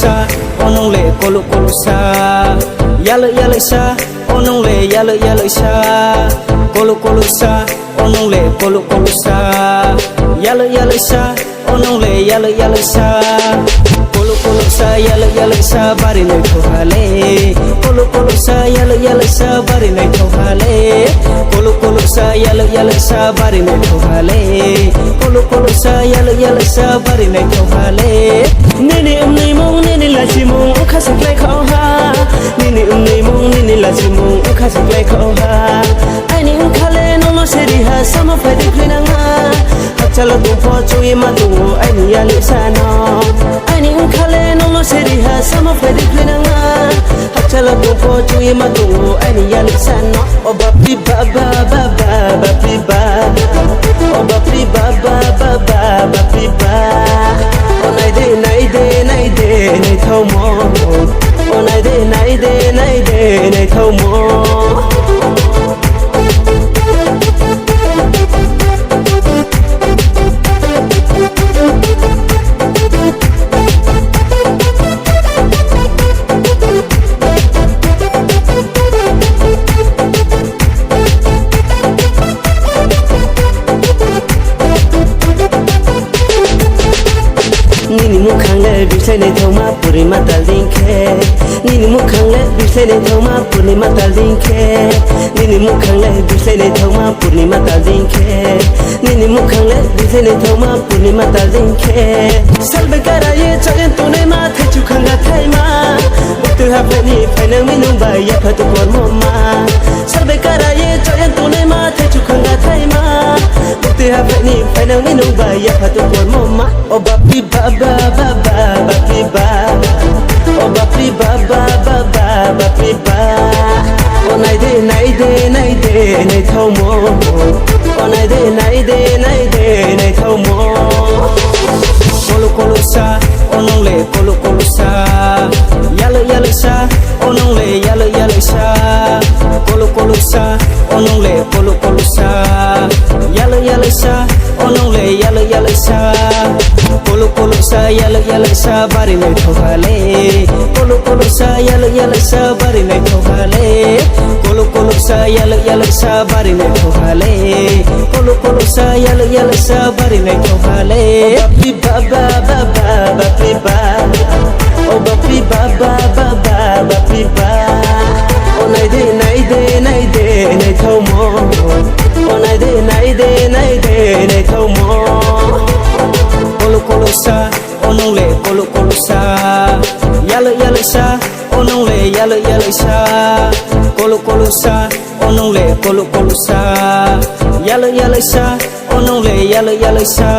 sa onong le kolu sa yale sa onong le yale sa kolu sa onong le kolu sa yale sa onong le yale sa kolu sa yale sa bari noi thale kolu sa yale sa bari noi thale kolu sa yale sa bari noi thale kolu sa yale sa bari noi thale nene nei mong nene la chi mong u khasak lai khau ha nene nei mong nene la chi mong u khasak lai khau ha ai ni khale no lo se ri ha sama fa di klina nga chalo tu pho chui ma tu ai ni ya li sa no ai ni khale no lo se ri ha sama fa di klina nga chalo tu pho chui ma tu ai ni ya li sa no o ba pri ba ba ba ba ba pri ba o ba pri ba ba ba ba ba pri ba o nai de nei thau mo o nai de nei thau mo nini mukhang le bisai nei thoma puri mata linkhe nini mukhang le bisai nei thoma puri mata linkhe nini mukhang le bisai nei thoma puri mata linkhe nini mukhang le bisai nei thoma puri mata linkhe salbe karaye chagen tune ma thachu khanga thaima tu ha phani phainang minung ba ya phatu por mama salbe karaye chagen tune ma thachu khanga thaima tu ha phani phainang minung ba ya phatu por mama o ba pi ba ba ba ba ba pi ba o ba pi ba ba ba ba ba pi ba o nai de nei thau mo o nai de nei thau mo kolu sa onong le kolu sa yale sa onong le yale sa kolu sa onong le kolu sa yale sa onong le yale sa kolu sa yale sa bari noi thale kolu sa yale sa bari noi thale kolu sa yale sa bari noi thale kolu sa yale sa bari noi thale pi ba ba ba ba ba pi ba o ba pi ba ba ba ba ba pi ba o nai de nei thau mo o nai de nei thau mo kolu sa onong le kolu sa yale sa onong le yale sa kolu sa onong le kolu sa yale sa onong le yale sa